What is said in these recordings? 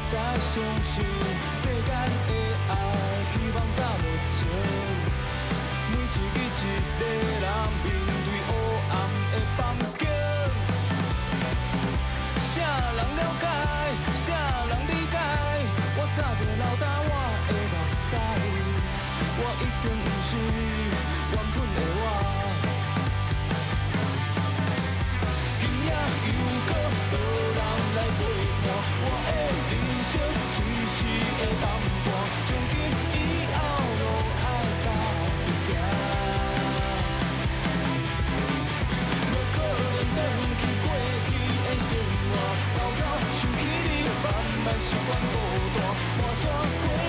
再相信世间的爱，希望甲热情。每一日一个人面对黑暗的房间，啥人了解，啥人理解？我早就流干我的目屎，我已经不是原本的我。今夜又搁无人来陪伴，我的人生随时会崩盘，从今以后路爱家己行。无可能转去过去的生活，偷偷想起你，慢慢习惯孤单，满山过岭，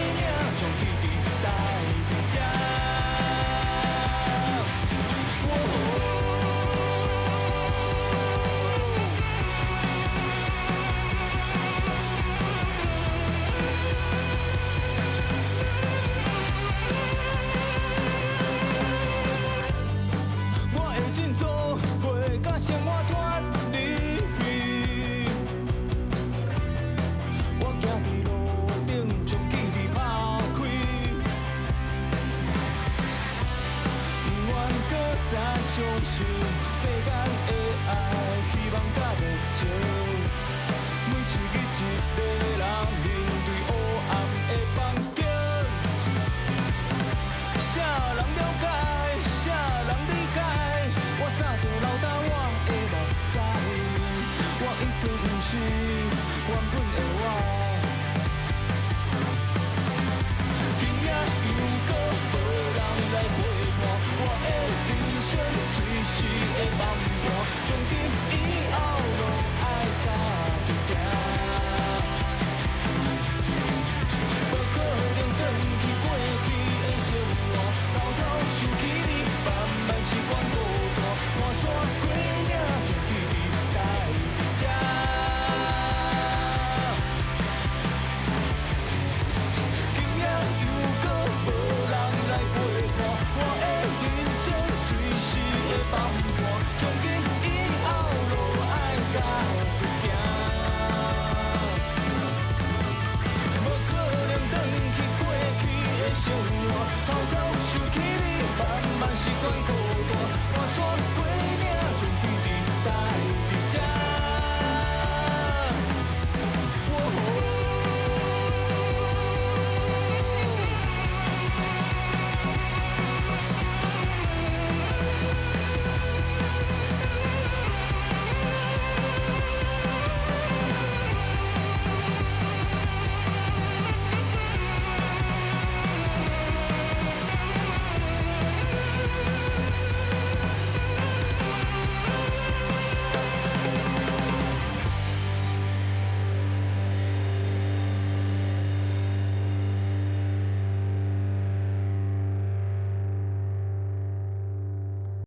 将记忆带回家。我会振作，袂甲生活脱离去。我行伫路顶，将记忆抛开，不愿搁再相信世间的爱，希望甲热情。每一日一个